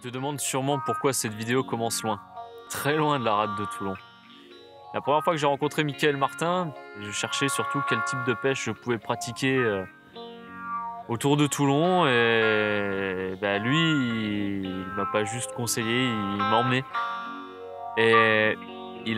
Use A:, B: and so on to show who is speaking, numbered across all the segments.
A: te demandes sûrement pourquoi cette vidéo commence loin, très loin de la rade de Toulon. La première fois que j'ai rencontré Mickaël Martin, je cherchais surtout quel type de pêche je pouvais pratiquer autour de Toulon et lui, il m'a pas juste conseillé, il m'a emmené. Et il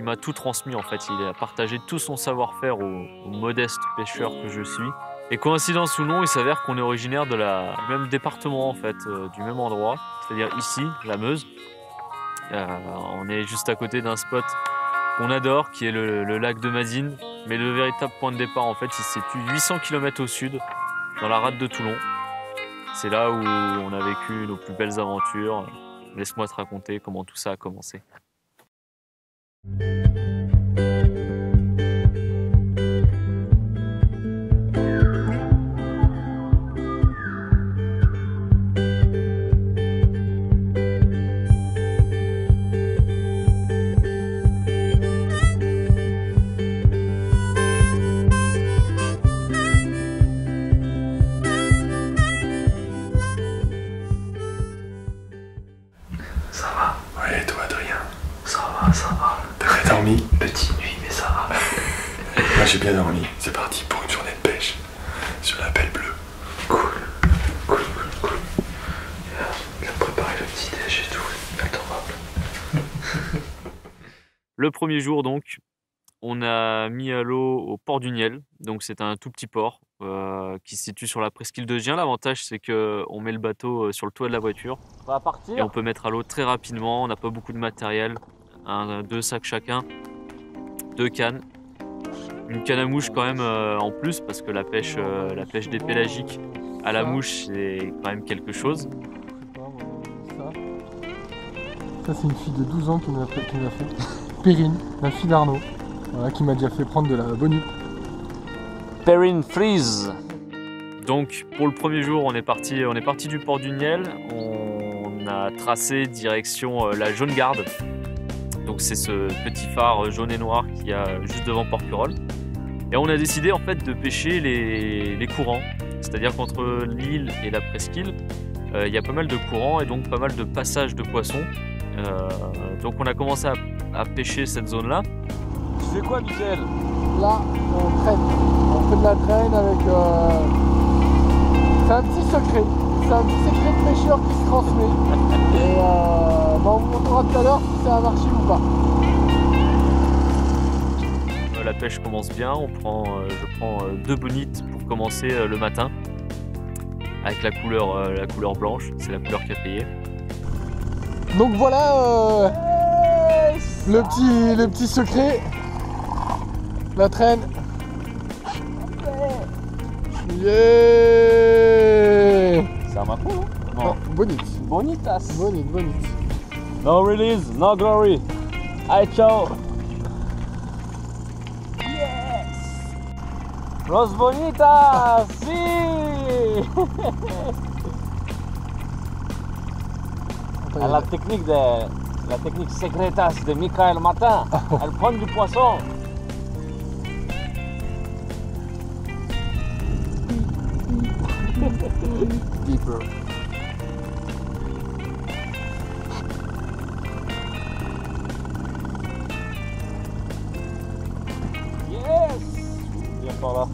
A: m'a tout transmis en fait, il a partagé tout son savoir-faire au modeste pêcheur que je suis. Et coïncidence ou non, il s'avère qu'on est originaire du même département en fait, du même endroit, c'est-à-dire ici, la Meuse. On est juste à côté d'un spot qu'on adore, qui est le lac de Mazines. Mais le véritable point de départ en fait, il se situe 800 km au sud, dans la rade de Toulon. C'est là où on a vécu nos plus belles aventures. Laisse-moi te raconter comment tout ça a commencé.
B: Ça va?
C: Ouais, toi Adrien.
B: Ça va.
C: T'as bien dormi?
B: Petite nuit, mais ça va.
C: Moi j'ai bien dormi. C'est parti pour une journée de pêche sur la Belle Bleue.
B: Cool. Il a préparé le petit déj et tout. Adorable.
A: Le premier jour donc, on a mis à l'eau au port du Niel. Donc c'est un tout petit port qui se situe sur la presqu'île de Gien. L'avantage c'est qu'on met le bateau sur le toit de la voiture. On va partir. Et on peut mettre à l'eau très rapidement, on n'a pas beaucoup de matériel. 2 sacs chacun, 2 cannes. Une canne à mouche quand même en plus parce que la pêche des pélagiques à la mouche c'est quand même quelque chose.
D: Ça c'est une fille de 12 ans qui m'a fait. Perrine, la fille d'Arnaud, voilà, qui m'a déjà fait prendre de la bonite.
A: Perrine Freeze. Donc pour le premier jour on est parti du port du Niel. On a tracé direction la Jaune Garde. Donc c'est ce petit phare jaune et noir qu'il y a juste devant Porquerolles. Et on a décidé en fait de pêcher les courants. C'est-à-dire qu'entre l'île et la presqu'île, il y a pas mal de courants et donc pas mal de passages de poissons. Donc on a commencé à pêcher cette zone-là. Tu fais quoi, Mickaël?
D: Là, on traîne. On fait de la traîne avec... C'est un petit secret. C'est un petit secret de pêcheur qui se transmet. Et on vous montrera tout à l'heure si ça a marché ou pas.
A: La pêche commence bien. Je prends 2 bonites pour commencer le matin. Avec la couleur blanche. C'est la couleur qui a payé.
D: Donc voilà le petit secret. La traîne. Yeah.
A: C'est un macro, non?
D: Non, bonite.
A: Bonitas.
D: Bonite.
A: No release, no glory. Allez, ciao.
E: Yes. Los bonitas, si. La technique secretas de Mickaël Martin. Elle prend du poisson.
D: Deeper.
E: Yes. Viens par là.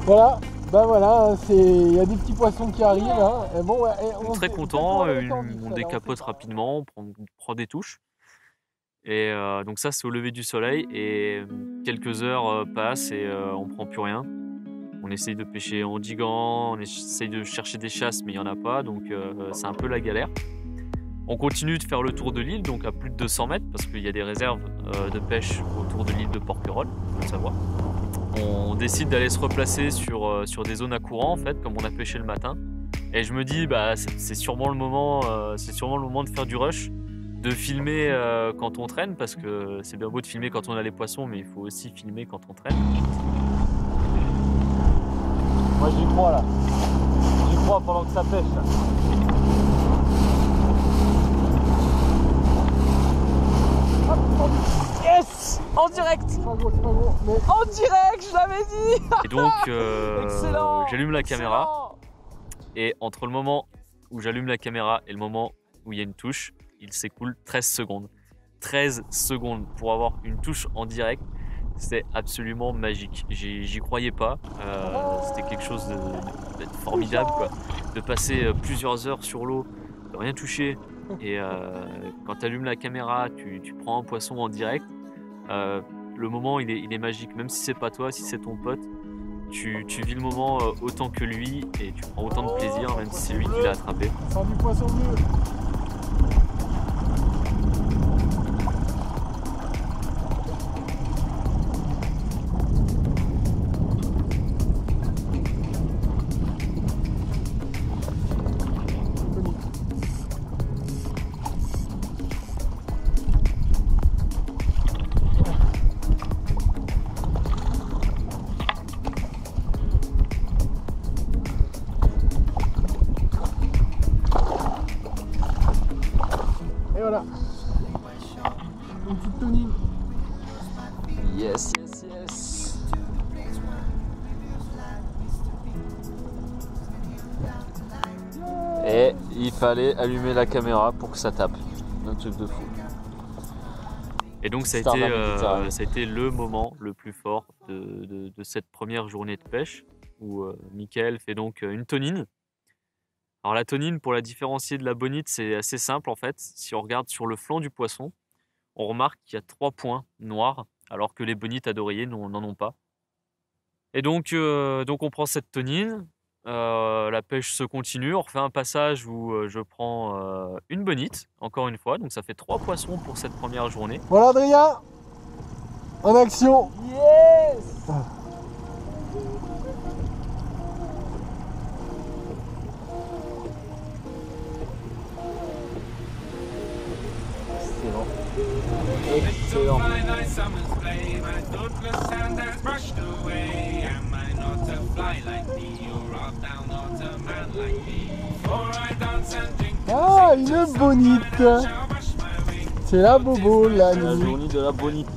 D: Voilà, voilà, il y a des petits poissons qui arrivent. Hein. Et bon, ouais,
A: on est très content, on décapote rapidement, on prend des touches. Et donc ça c'est au lever du soleil et quelques heures passent et on prend plus rien. On essaye de pêcher en diguant, on essaye de chercher des chasses mais il n'y en a pas, donc c'est un peu la galère. On continue de faire le tour de l'île, donc à plus de 200 mètres, parce qu'il y a des réserves de pêche autour de l'île de Porquerolles, il faut le savoir. On décide d'aller se replacer sur des zones à courant, en fait, comme on a pêché le matin. Et je me dis, c'est sûrement le moment de faire du rush, de filmer quand on traîne, parce que c'est bien beau de filmer quand on a les poissons, mais il faut aussi filmer quand on traîne.
E: Moi j'y crois là. J'y crois pendant que ça pêche là. Yes! En direct!
D: c'est pas gros, mais...
E: En direct, je l'avais dit!
A: Et donc
E: Excellent!
A: j'allume la caméra. Et entre le moment où j'allume la caméra et le moment où il y a une touche, il s'écoule 13 secondes. 13 secondes pour avoir une touche en direct, c'est absolument magique. J'y croyais pas. C'était quelque chose de formidable, quoi. De passer plusieurs heures sur l'eau, de rien toucher. Et quand tu allumes la caméra, tu prends un poisson en direct. Le moment, il est magique. Même si c'est pas toi, si c'est ton pote, tu vis le moment autant que lui et tu prends autant de plaisir, même si c'est lui qui l'a attrapé.
D: Sans du poisson bleu. Et voilà. Une petite tonine.
A: Yes, yes, yes. Et il fallait allumer la caméra pour que ça tape. Un truc de fou. Et donc ça a été le moment le plus fort de cette première journée de pêche où Mickaël fait donc une tonine. Alors la tonine, pour la différencier de la bonite, c'est assez simple en fait. Si on regarde sur le flanc du poisson, on remarque qu'il y a 3 points noirs, alors que les bonites à d'oreiller n'en ont pas. Et donc on prend cette tonine, la pêche se continue, on refait un passage où je prends une bonite, encore une fois, donc ça fait 3 poissons pour cette première journée.
D: Voilà Adrien, en action.
E: Yes! Excellent.
D: Ah, une bonite. C'est la bobo, la nuit.
E: journée de la bonite.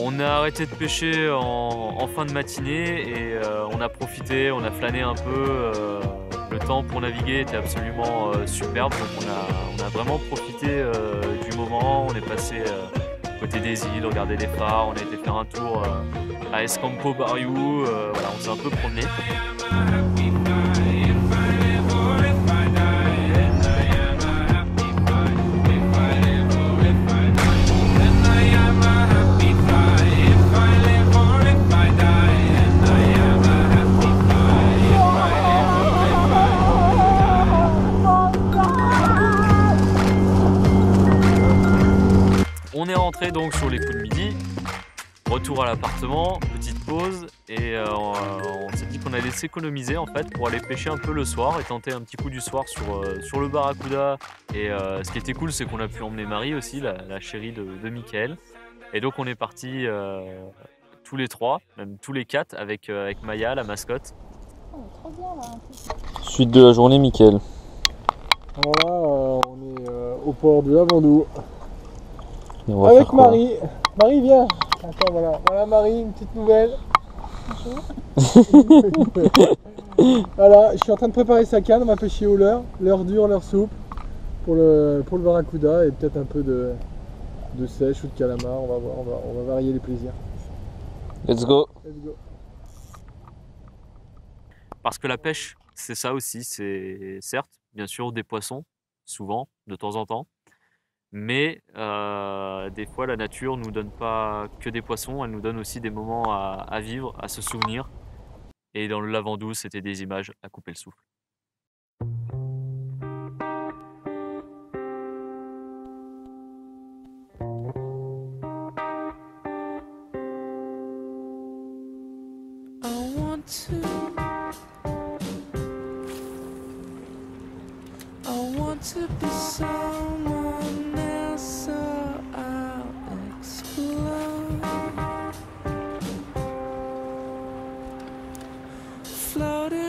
A: On a arrêté de pêcher en fin de matinée et on a profité, on a flâné un peu. Le temps pour naviguer était absolument superbe, donc on a vraiment profité du moment. On est passé côté des îles, regarder les phares, on a été faire un tour à Escampo Barriou, voilà, on s'est un peu promené. On est rentré donc sur les coups de midi, retour à l'appartement, petite pause et on s'est dit qu'on allait s'économiser en fait pour aller pêcher un peu le soir et tenter un petit coup du soir sur le barracuda. Et ce qui était cool, c'est qu'on a pu emmener Marie aussi, la chérie de Mickaël. Et donc on est partis tous les 3, même tous les 4 avec Maya, la mascotte.
F: Trop bien là.
A: Suite de la journée, Mickaël.
D: Voilà, on est au port de Lavandou. Avec Marie. Marie, viens. Attends, voilà. Voilà Marie, une petite nouvelle. Voilà, je suis en train de préparer sa canne. On va pêcher au leurre. Leurre dur, leurre souple. Pour le barracuda et peut-être un peu de sèche ou de calamar. On va voir, on va varier les plaisirs.
A: Let's go.
D: Let's go.
A: Parce que la pêche, c'est ça aussi. C'est certes, bien sûr, des poissons, souvent, de temps en temps. Mais des fois, la nature ne nous donne pas que des poissons, elle nous donne aussi des moments à vivre, à se souvenir. Et dans le Lavandou, c'était des images à couper le souffle.
G: I want to be someone else, so I'll explode. Floating